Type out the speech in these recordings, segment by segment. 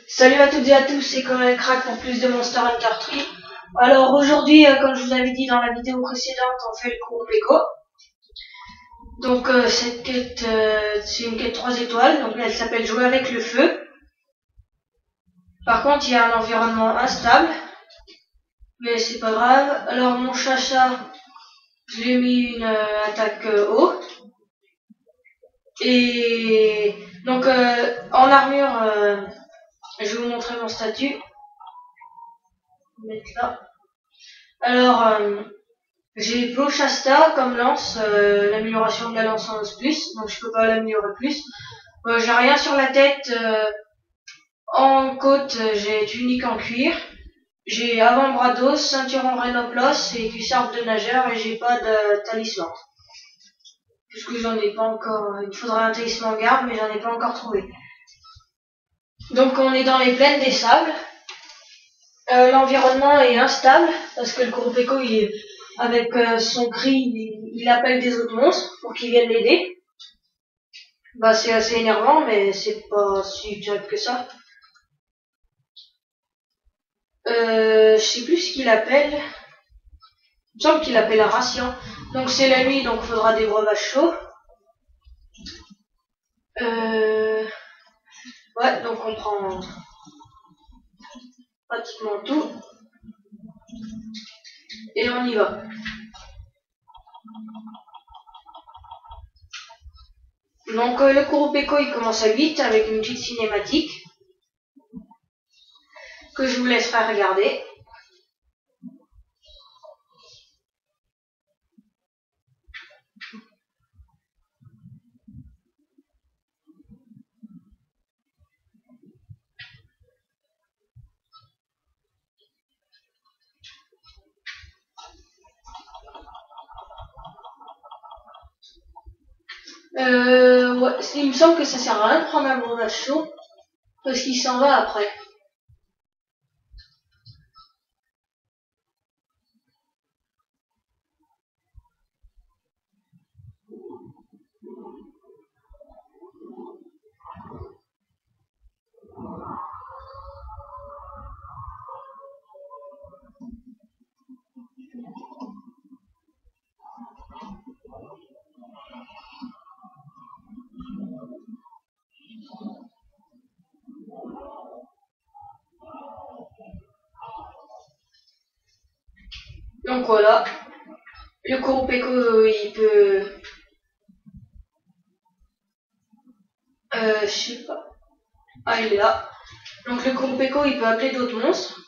Salut à toutes et à tous, c'est Conan Crack pour plus de Monster Hunter 3. Alors aujourd'hui, comme je vous avais dit dans la vidéo précédente, on fait le groupe Echo. Donc cette quête, c'est une quête 3 étoiles, donc elle s'appelle Jouer avec le feu. Par contre, il y a un environnement instable, mais c'est pas grave. Alors mon chacha, je lui ai mis une attaque haut. Et donc en armure, je vais vous montrer mon statut. Mettre là. Alors, j'ai Beau Shasta comme lance, l'amélioration de la lance en 11+, donc je peux pas l'améliorer plus. J'ai rien sur la tête. En côte, j'ai tunique en cuir. J'ai avant-bras d'os, ceinturon rhinoplos et cuissard de nageur, et j'ai pas de talisman. Puisque j'en ai pas encore. Il faudra un talisman en garde, mais j'en ai pas encore trouvé. Donc on est dans les plaines des sables. L'environnement est instable parce que le groupe Echo, avec son cri, il appelle des autres monstres pour qu'ils viennent l'aider. Bah c'est assez énervant, mais c'est pas si terrible que ça. Je sais plus ce qu'il appelle. Il me semble qu'il appelle un ration. Donc c'est la nuit, donc il faudra des breuvages chauds. Ouais, donc on prend pratiquement tout. Et on y va. Donc le groupe Echo, il commence à 8 avec une petite cinématique que je vous laisserai regarder. Ouais, il me semble que ça sert à rien de prendre un breuvage chaud parce qu'il s'en va après. Donc voilà, le groupe Echo, il peut... je sais pas. Ah, il est là. Donc le groupe Echo, il peut appeler d'autres monstres.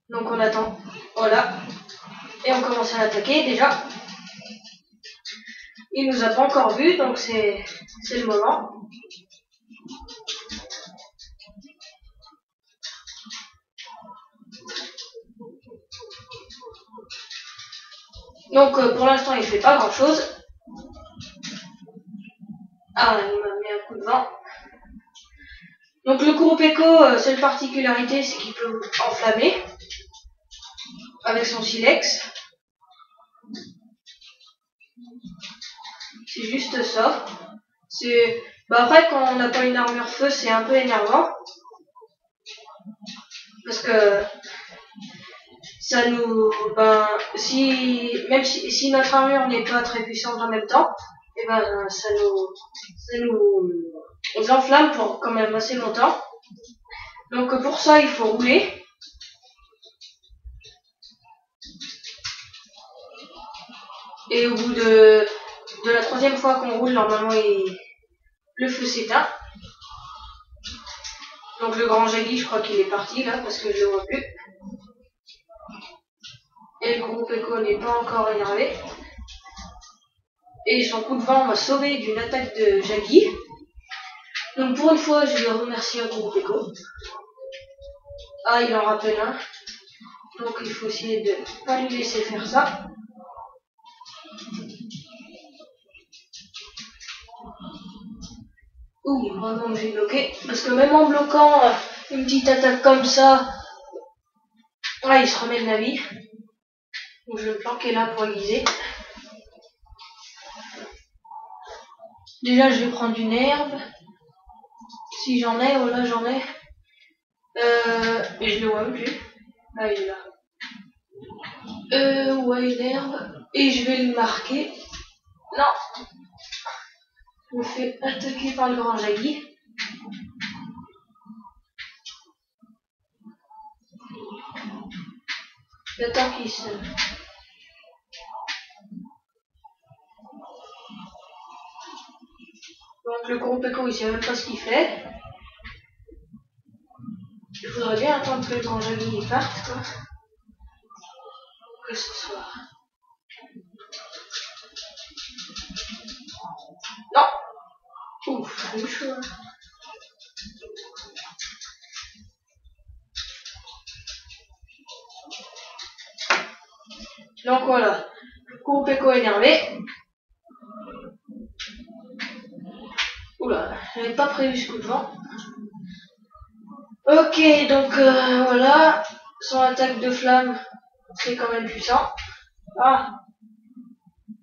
Donc on attend. Voilà. Et on commence à l'attaquer déjà. Il nous a pas encore vu, donc c'est le moment. Donc pour l'instant, il fait pas grand chose. Ah, il m'a mis un coup de vent. Donc le groupe Echo, seule particularité, c'est qu'il peut enflammer avec son silex. C'est juste ça. Après, quand on n'a pas une armure feu, c'est un peu énervant. Parce que ça nous... même si notre armure n'est pas très puissante en même temps, et ça nous enflamme pour quand même assez longtemps. Donc pour ça, il faut rouler. Et au bout de la troisième fois qu'on roule, normalement, le feu s'éteint. Donc le grand Jaggi, je crois qu'il est parti là, parce que je le vois plus. Et le groupe Echo n'est pas encore énervé. Et son coup de vent m'a sauvé d'une attaque de Jaggi. Donc pour une fois, je vais remercier le groupe Echo. Ah, il en rappelle un. Donc il faut essayer de ne pas lui laisser faire ça. Ouh, vraiment j'ai bloqué. Parce que même en bloquant une petite attaque comme ça, il se remet de la vie. Donc je vais me planquer là pour aiguiser. Déjà je vais prendre une herbe. Si j'en ai, voilà, j'en ai. Et je le vois même plus. Ah, il est là. Wild. Et je vais le marquer. Non. Je me fais attaquer par le grand Jaggy. J'attends qu'il se... Donc le gros Peko, il sait même pas ce qu'il fait. Il faudrait bien attendre que le grand Jaggy parte, quoi. Que ce soit... Non. Ouf, c'est chaud. Donc voilà, Kurupeko énervé. Oula, j'avais pas prévu ce coup de vent. Ok, donc voilà, son attaque de flamme, c'est quand même puissant. Ah,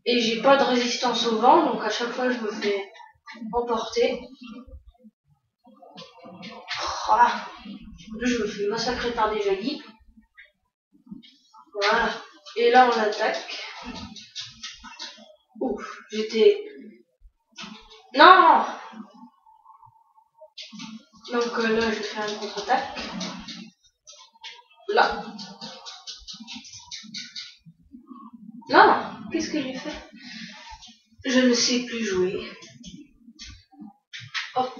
et j'ai pas de résistance au vent, donc à chaque fois je me fais emporter. Ah, je me fais massacrer par des Jaggy. Voilà, et là on attaque. Ouf, j'étais... Non. Donc là, je vais faire une contre-attaque. Là. Non, qu'est-ce que j'ai fait? Je ne sais plus jouer. Hop,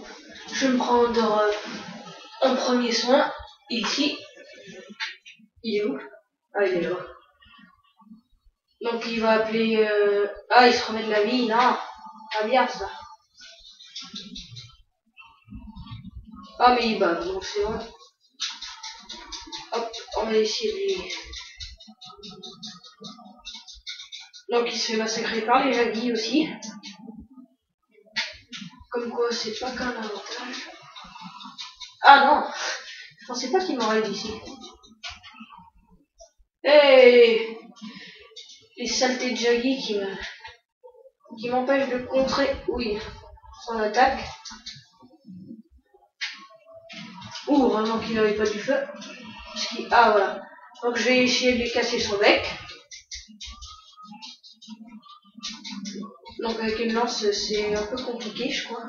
je vais me prendre un premier soin. Ici. Il est où? Ah, il est là. Donc il va appeler... Ah, il se remet de la vie. Non, pas bien ça. Ah, mais il bat, donc c'est bon. Hop, on va essayer de lui... Donc il se fait massacrer par les Jaggy aussi. Comme quoi, c'est pas qu'un avantage. Ah non, je pensais pas qu'il m'aurait d'ici. Hey, les saletés de Jaggy qui m'empêchent de contrer, oui, son attaque. Ouh, heureusement qu'il n'avait pas du feu. Ah voilà. Donc je vais essayer de lui casser son bec. Donc avec une lance, c'est un peu compliqué, je crois.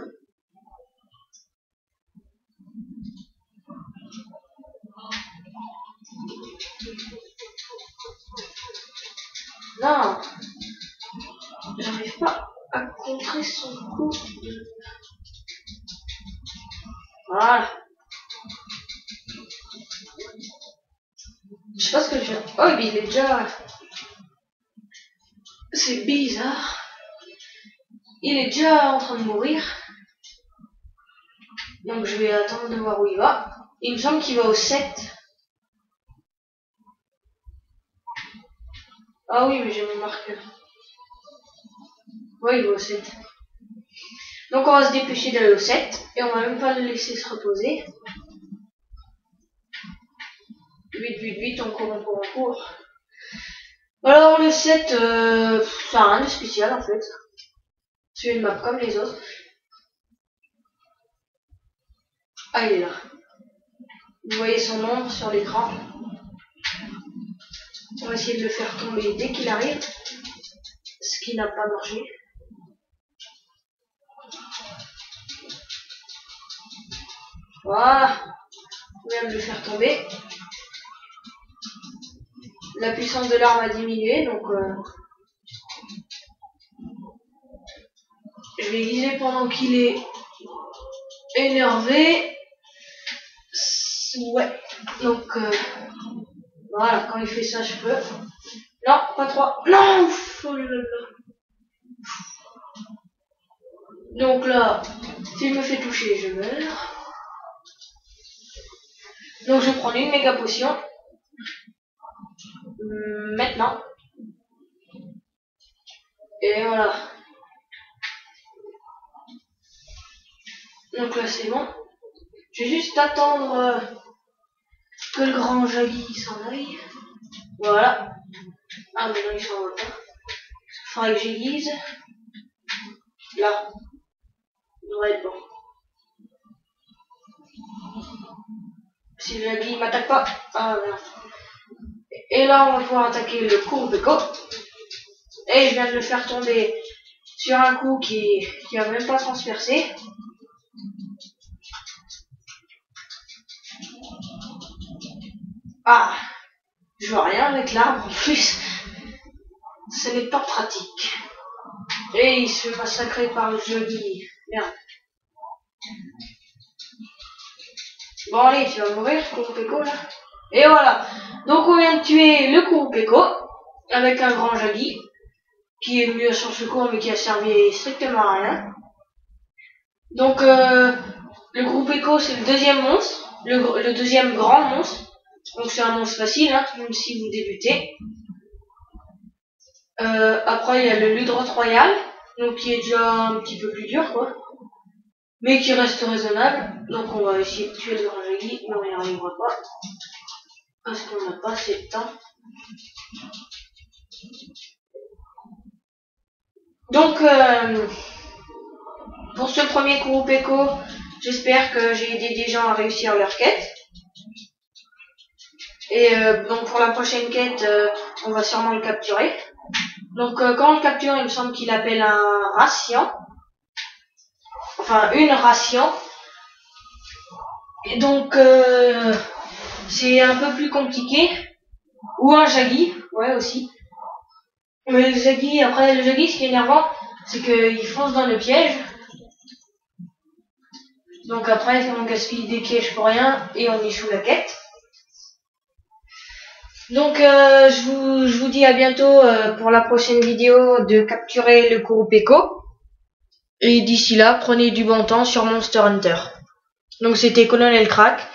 Non, j'arrive pas à contrer son coup. Voilà. Je sais pas ce que je fais. Oh, mais il est déjà... C'est bizarre. Il est déjà en train de mourir. Donc je vais attendre de voir où il va. Il me semble qu'il va au 7. Ah oui, mais j'ai mon marqueur. Oui, il va au 7. Donc on va se dépêcher d'aller au 7. Et on va même pas le laisser se reposer. Vite, on court. Alors le 7, ça n'a rien de spécial en fait. C'est une map comme les autres. Ah, il est là. Vous voyez son ombre sur l'écran. On va essayer de le faire tomber dès qu'il arrive. Ce qui n'a pas marché. Voilà. On vient de le faire tomber. La puissance de l'arme a diminué, donc je vais viser pendant qu'il est énervé. Ouais. Donc voilà, quand il fait ça, je peux. Non, pas trop. Non. Oh là là. Donc là, s'il me fait toucher, je meurs. Donc je prends une méga potion. Maintenant. Et voilà. Donc là c'est bon. Je vais juste attendre que le grand Jaggy s'en aille. Voilà. Ah mais non, il s'en va pas. Il faudrait que j'aiguise. Là. Il devrait être bon. Si le Jaggi m'attaque pas. Ah merde. Et là, on va pouvoir attaquer le Kurupeko. Et je viens de le faire tomber sur un coup qui a même pas transpercé. Ah, je vois rien avec l'arbre en plus. Ce n'est pas pratique. Et il se fait massacrer par le Jaggi. Merde. Bon allez, tu vas mourir, Kurupeko là. Et voilà. Donc on vient de tuer le Kurupeko avec un grand Jaggi qui est venu à son secours mais qui a servi strictement à rien. Donc le Kurupeko c'est le deuxième monstre, le deuxième grand monstre. Donc c'est un monstre facile, hein, même si vous débutez. Après il y a le Ludroth Royal, donc qui est déjà un petit peu plus dur quoi. Mais qui reste raisonnable. Donc on va essayer de tuer le grand Jaggi, mais on n'y arrivera pas. Parce qu'on n'a pas assez de temps. Donc pour ce premier Kurupeko, j'espère que j'ai aidé des gens à réussir leur quête. Et donc pour la prochaine quête, on va sûrement le capturer. Donc quand on le capture, il me semble qu'il appelle un ration. Enfin une ration. Et donc c'est un peu plus compliqué. Ou un Jaggi, ouais aussi. Mais le Jaggi, après le Jaggi, ce qui est énervant, c'est qu'il fonce dans le piège. Donc après on gaspille des pièges pour rien et on échoue la quête. Donc je vous dis à bientôt pour la prochaine vidéo de capturer le Kurupeko. Et d'ici là, prenez du bon temps sur Monster Hunter. Donc c'était Colonel Crack.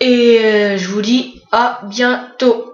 Et je vous dis à bientôt.